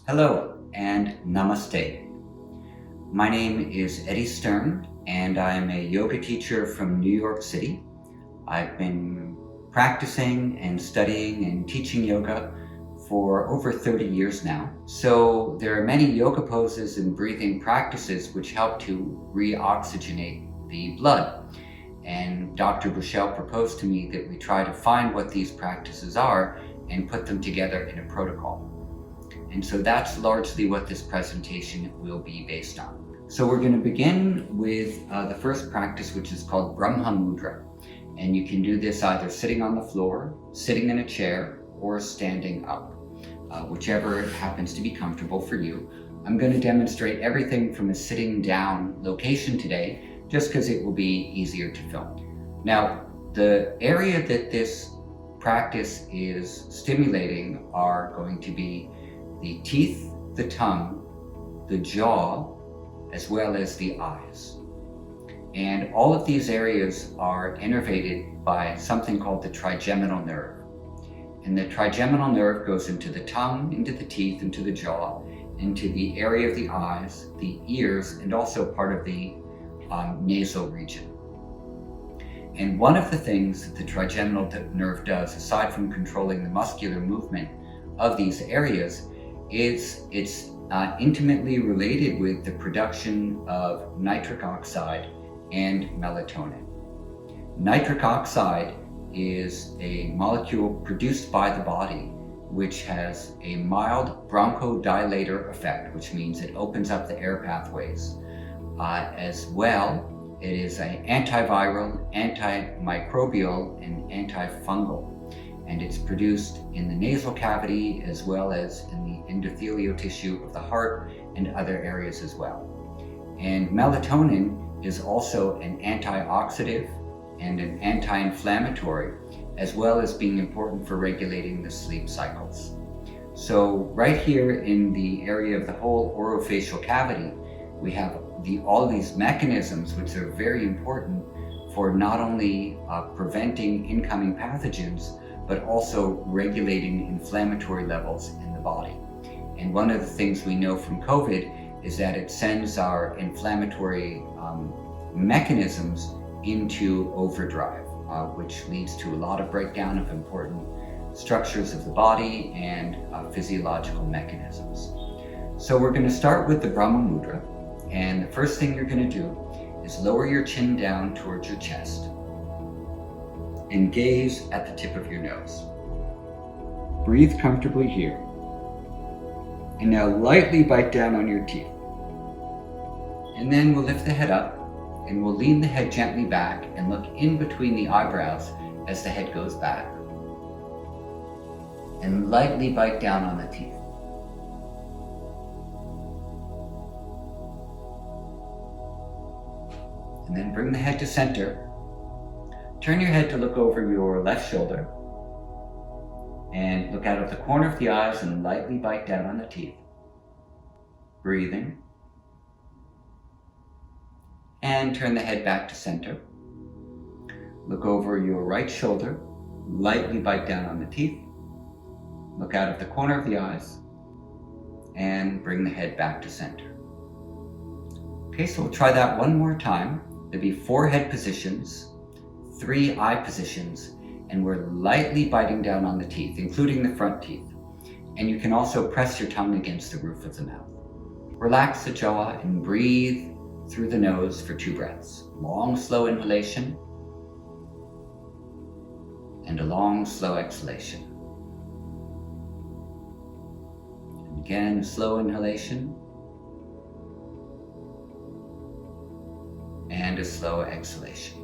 Hello and namaste. My name is Eddie Stern and I'm a yoga teacher from New York City. I've been practicing and studying and teaching yoga for over 30 years now. So there are many yoga poses and breathing practices which help to reoxygenate the blood. And Dr. Bushell proposed to me that we try to find what these practices are and put them together in a protocol. And so that's largely what this presentation will be based on. So we're going to begin with the first practice, which is called Brahma Mudra. And you can do this either sitting on the floor, sitting in a chair, or standing up, whichever happens to be comfortable for you. I'm going to demonstrate everything from a sitting down location today, just because it will be easier to film. Now, the area that this practice is stimulating are going to be the teeth, the tongue, the jaw, as well as the eyes. And all of these areas are innervated by something called the trigeminal nerve. And the trigeminal nerve goes into the tongue, into the teeth, into the jaw, into the area of the eyes, the ears, and also part of the nasal region. And one of the things that the trigeminal nerve does, aside from controlling the muscular movement of these areas, is it's intimately related with the production of nitric oxide and melatonin. Nitric oxide is a molecule produced by the body which has a mild bronchodilator effect, which means it opens up the air pathways. As well, it is an antiviral, antimicrobial, and antifungal. And it's produced in the nasal cavity as well as in the endothelial tissue of the heart and other areas as well. And melatonin is also an antioxidant and an anti-inflammatory, as well as being important for regulating the sleep cycles. So right here in the area of the whole orofacial cavity, we have all these mechanisms which are very important for not only preventing incoming pathogens, but also regulating inflammatory levels in the body. And one of the things we know from COVID is that it sends our inflammatory mechanisms into overdrive, which leads to a lot of breakdown of important structures of the body and physiological mechanisms. So we're going to start with the Brahma Mudra. And the first thing you're going to do is lower your chin down towards your chest and gaze at the tip of your nose. Breathe comfortably here. And now lightly bite down on your teeth. And then we'll lift the head up and we'll lean the head gently back and look in between the eyebrows as the head goes back. And lightly bite down on the teeth. And then bring the head to center. Turn your head to look over your left shoulder and look out of the corner of the eyes and lightly bite down on the teeth. Breathing. And turn the head back to center. Look over your right shoulder, lightly bite down on the teeth. Look out of the corner of the eyes and bring the head back to center. Okay, so we'll try that one more time. There'll be 4 head positions, 3 eye positions, and we're lightly biting down on the teeth, including the front teeth. And you can also press your tongue against the roof of the mouth. Relax the jaw and breathe through the nose for 2 breaths. Long, slow inhalation and a long, slow exhalation. And again, a slow inhalation and a slow exhalation.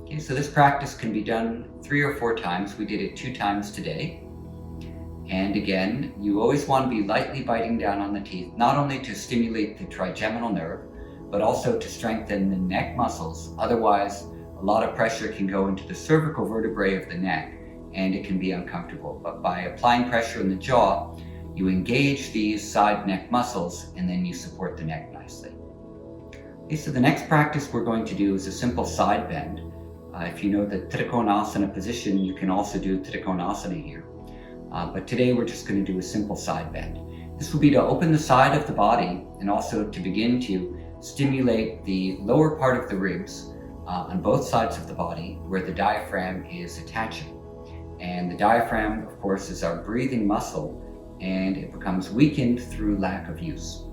Okay, so this practice can be done 3 or 4 times. We did it 2 times today. And again, you always want to be lightly biting down on the teeth, not only to stimulate the trigeminal nerve, but also to strengthen the neck muscles. Otherwise, a lot of pressure can go into the cervical vertebrae of the neck, and it can be uncomfortable. But by applying pressure in the jaw, you engage these side neck muscles, and then you support the neck nicely. Okay, so the next practice we're going to do is a simple side bend. If you know the Trikonasana position, you can also do Trikonasana here. but today we're just going to do a simple side bend. This will be to open the side of the body and also to begin to stimulate the lower part of the ribs on both sides of the body where the diaphragm is attaching. And the diaphragm, of course, is our breathing muscle, and it becomes weakened through lack of use.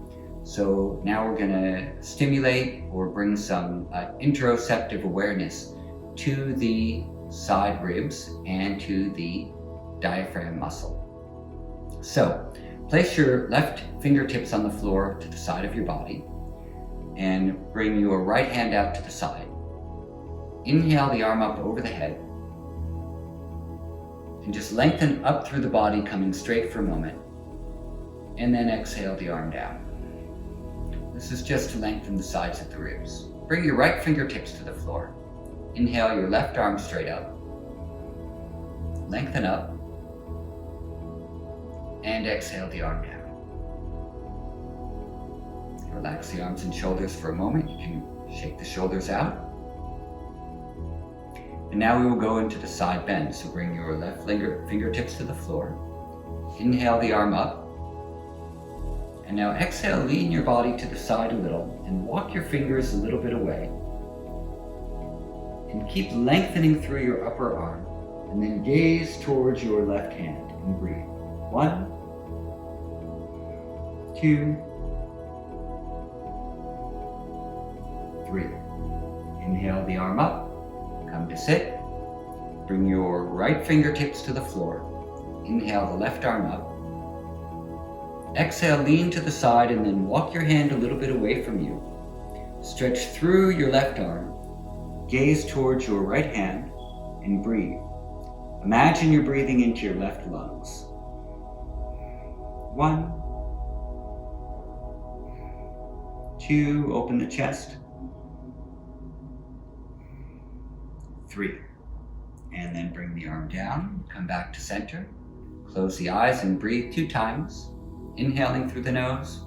So now we're going to stimulate or bring some interoceptive awareness to the side ribs and to the diaphragm muscle. So place your left fingertips on the floor to the side of your body and bring your right hand out to the side. Inhale the arm up over the head and just lengthen up through the body, coming straight for a moment, and then exhale the arm down. This is just to lengthen the sides of the ribs. Bring your right fingertips to the floor. Inhale your left arm straight up, lengthen up, and exhale the arm down. Relax the arms and shoulders for a moment. You can shake the shoulders out. And now we will go into the side bend. So bring your left fingertips to the floor. Inhale the arm up. And now exhale, lean your body to the side a little and walk your fingers a little bit away. And keep lengthening through your upper arm. And then gaze towards your left hand and breathe. 1, 2, 3. Inhale the arm up. Come to sit. Bring your right fingertips to the floor. Inhale the left arm up. Exhale, lean to the side and then walk your hand a little bit away from you. Stretch through your left arm. Gaze towards your right hand and breathe. Imagine you're breathing into your left lungs. 1, 2, open the chest. 3, and then bring the arm down, come back to center. Close the eyes and breathe 2 times, inhaling through the nose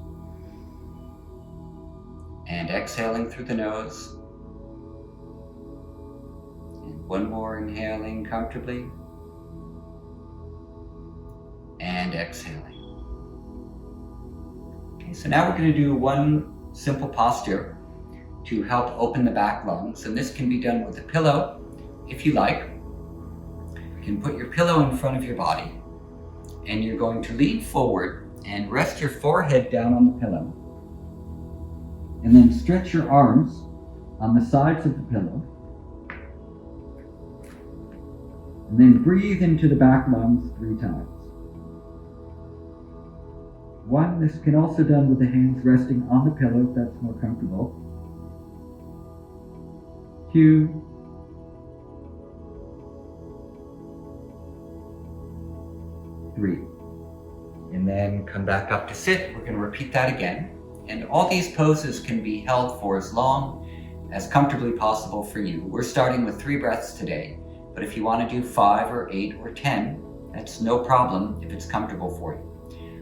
and exhaling through the nose. And 1 more, inhaling comfortably and exhaling. Okay, so now we're going to do one simple posture to help open the back lungs, and this can be done with a pillow if you like. You can put your pillow in front of your body and you're going to lean forward and rest your forehead down on the pillow, and then stretch your arms on the sides of the pillow, and then breathe into the back lungs 3 times. 1, this can also be done with the hands resting on the pillow if that's more comfortable. 2, 3. And then come back up to sit. We're going to repeat that again. And all these poses can be held for as long as comfortably possible for you. We're starting with 3 breaths today, but if you want to do 5 or 8 or 10, that's no problem if it's comfortable for you.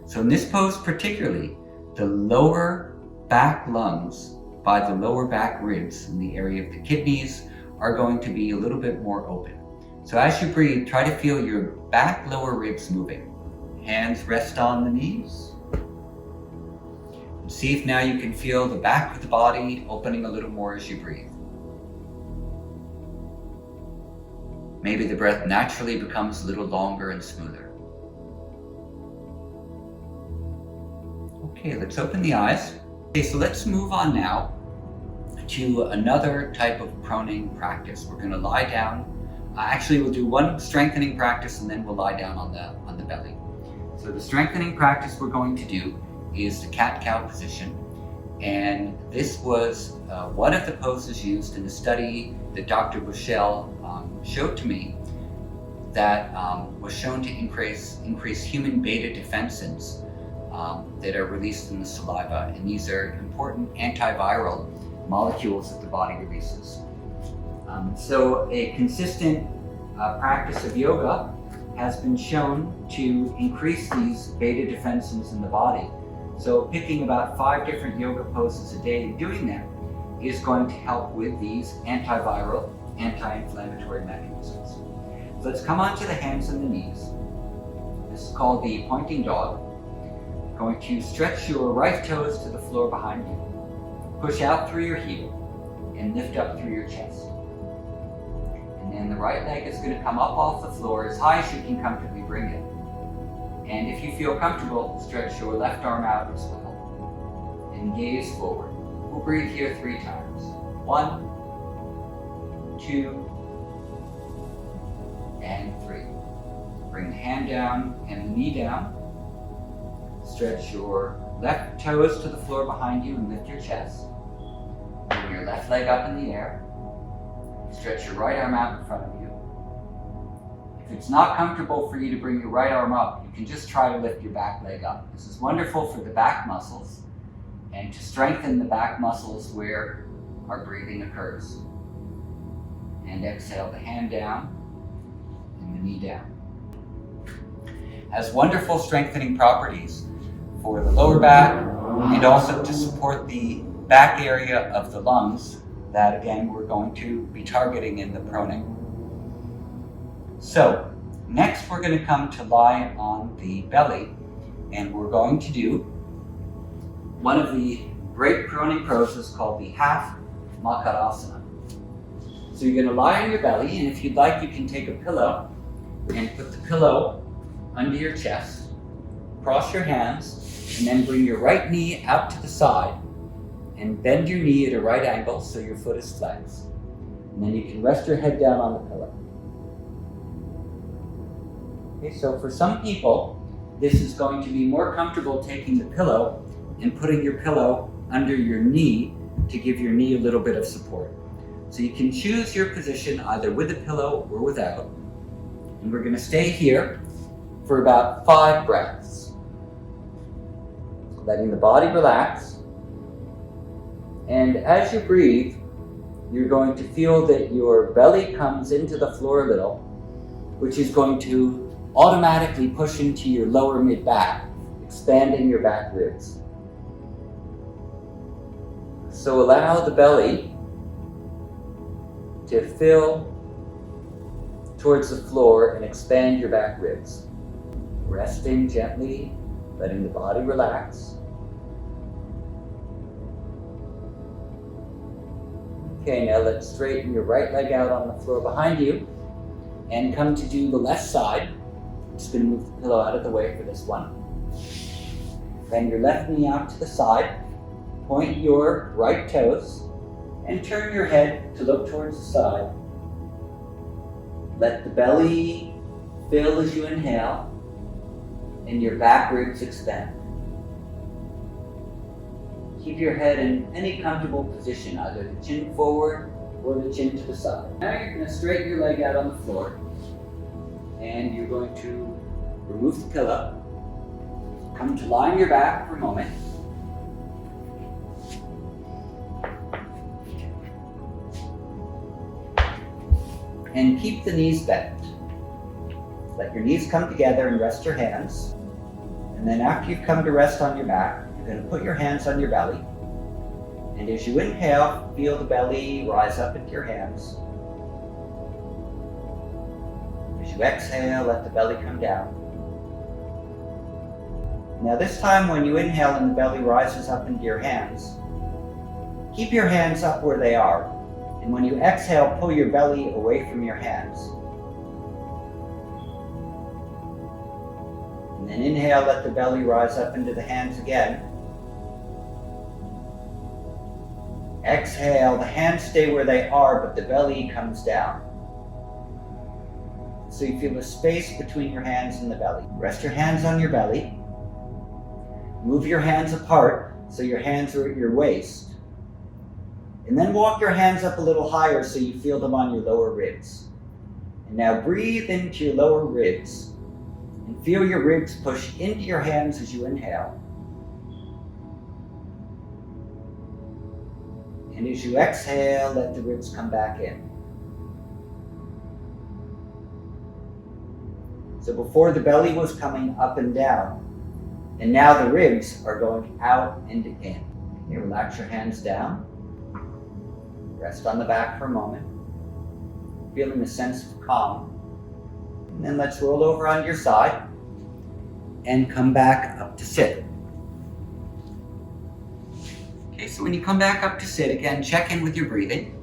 So in this pose particularly, the lower back lungs by the lower back ribs in the area of the kidneys are going to be a little bit more open. So as you breathe, try to feel your back lower ribs moving. Hands rest on the knees. And see if now you can feel the back of the body opening a little more as you breathe. Maybe the breath naturally becomes a little longer and smoother. Okay, let's open the eyes. Okay, so let's move on now to another type of pronating practice. We're going to lie down. Actually, we'll do one strengthening practice and then we'll lie down on the belly. So the strengthening practice we're going to do is the cat-cow position. And this was one of the poses used in a study that Dr. Bushell showed to me that was shown to increase human beta defensins that are released in the saliva. And these are important antiviral molecules that the body releases. So a consistent practice of yoga has been shown to increase these beta defensins in the body. So picking about 5 different yoga poses a day and doing them is going to help with these antiviral, anti-inflammatory mechanisms. So let's come onto the hands and the knees. Just called the pointing dog. Going to stretch your right toes to the floor behind you. Push out through your heel and lift up through your chest. And then the right leg is going to come up off the floor as high as you can comfortably bring it. And if you feel comfortable, stretch your left arm out as well. And gaze forward. We'll breathe here 3 times. 1, 2, and 3. Bring the hand down and the knee down. Stretch your left toes to the floor behind you and lift your chest. Bring your left leg up in the air. Stretch your right arm out in front of you. If it's not comfortable for you to bring your right arm up, you can just try to lift your back leg up. This is wonderful for the back muscles and to strengthen the back muscles where our breathing occurs. And exhale the hand down and the knee down. Has wonderful strengthening properties for the lower back and also to support the back area of the lungs that again we're going to be targeting in the proning. So next we're going to come to lie on the belly, and we're going to do one of the great proning poses called the Half Makarasana. So you're going to lie on your belly, and if you'd like you can take a pillow and put the pillow under your chest, cross your hands, and then bring your right knee out to the side and bend your knee at a right angle so your foot is flexed. And then you can rest your head down on the pillow. Okay, so for some people, this is going to be more comfortable taking the pillow and putting your pillow under your knee to give your knee a little bit of support. So you can choose your position either with a pillow or without. And we're going to stay here for about 5 breaths. Letting the body relax. And as you breathe, you're going to feel that your belly comes into the floor a little, which is going to automatically push into your lower mid-back, expanding your back ribs. So allow the belly to fill towards the floor and expand your back ribs. Resting gently, letting the body relax. Okay, now let's straighten your right leg out on the floor behind you and come to do the left side. I'm just going to move the pillow out of the way for this one. Bend your left knee out to the side, point your right toes, and turn your head to look towards the side. Let the belly fill as you inhale, and your back ribs expand. Keep your head in any comfortable position, either the chin forward or the chin to the side. Now you're going to straighten your leg out on the floor, and you're going to remove the pillow. Come to lie on your back for a moment. And keep the knees bent. Let your knees come together and rest your hands. And then after you've come to rest on your back, you're going to put your hands on your belly. And as you inhale, feel the belly rise up into your hands. As you exhale, let the belly come down. Now this time when you inhale and the belly rises up into your hands, keep your hands up where they are. And when you exhale, pull your belly away from your hands. And then inhale, let the belly rise up into the hands again. Exhale, the hands stay where they are, but the belly comes down. So you feel a space between your hands and the belly. Rest your hands on your belly. Move your hands apart so your hands are at your waist. And then walk your hands up a little higher so you feel them on your lower ribs. And now breathe into your lower ribs and feel your ribs push into your hands as you inhale. And as you exhale, let the ribs come back in. So before the belly was coming up and down, and now the ribs are going out and in. Okay, relax your hands down. Rest on the back for a moment, feeling a sense of calm. And then let's roll over on your side. and come back up to sit. Okay, so when you come back up to sit, again, check in with your breathing.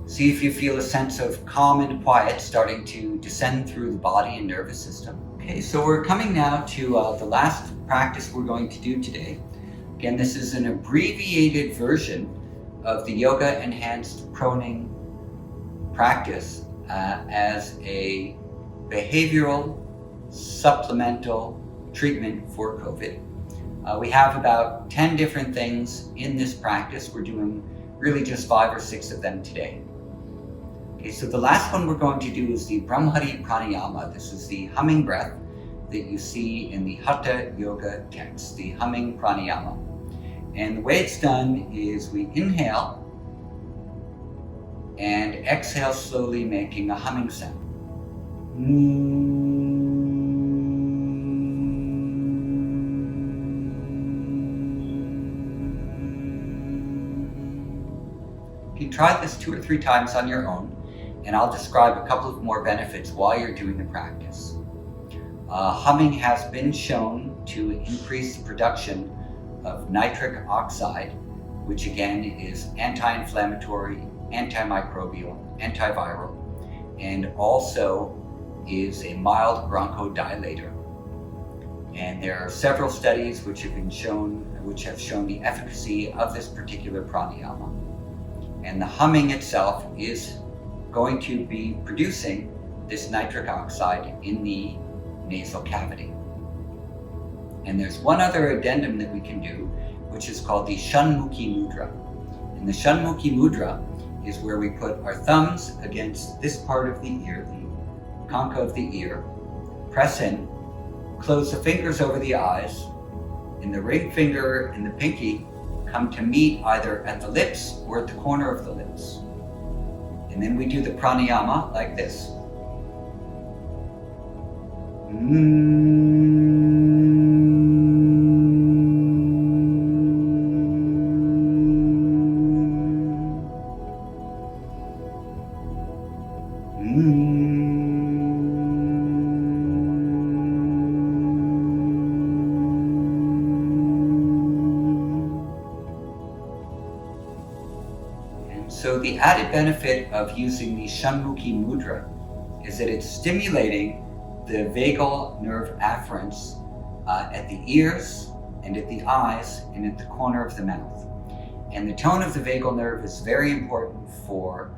See if you feel a sense of calm and quiet starting to descend through the body and nervous system. Okay, so we're coming now to the last practice we're going to do today. Again, this is an abbreviated version of the yoga enhanced proning practice as a behavioral supplemental treatment for COVID. We have about 10 different things in this practice. We're doing really just 5 or 6 of them today. Okay, so the last one we're going to do is the Brahmari Pranayama. This is the humming breath that you see in the Hatha Yoga text, the humming pranayama. And the way it's done is we inhale and exhale slowly, making a humming sound. You can try this 2 or 3 times on your own, and I'll describe a couple of more benefits while you're doing the practice. Humming has been shown to increase the production of nitric oxide, which again is anti-inflammatory, antimicrobial, antiviral, and also is a mild bronchodilator. And there are several studies which have shown the efficacy of this particular pranayama. And the humming itself is going to be producing this nitric oxide in the nasal cavity. And there's one other addendum that we can do, which is called the Shunmuki Mudra. And the Shunmuki Mudra is where we put our thumbs against this part of the ear, the concha of the ear, press in, close the fingers over the eyes, and the ring finger and the pinky come to meet either at the lips or at the corner of the lips. And then we do the pranayama like this. So the added benefit of using the Shunmuki Mudra is that it's stimulating the vagal nerve afferents at the ears and at the eyes and at the corner of the mouth. And the tone of the vagal nerve is very important for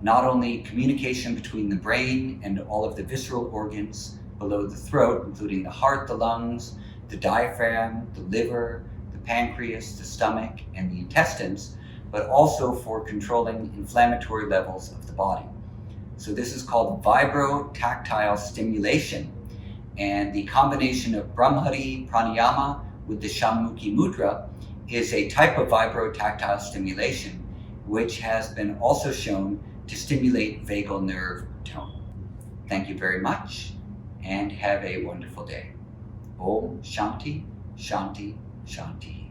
not only communication between the brain and all of the visceral organs below the throat, including the heart, the lungs, the diaphragm, the liver, the pancreas, the stomach, and the intestines, but also for controlling inflammatory levels of the body. So this is called vibrotactile stimulation, and the combination of Brahmari Pranayama with the Shunmuki Mudra is a type of vibrotactile stimulation which has been also shown to stimulate vagal nerve tone. Thank you very much and have a wonderful day. Om Shanti, Shanti, Shanti.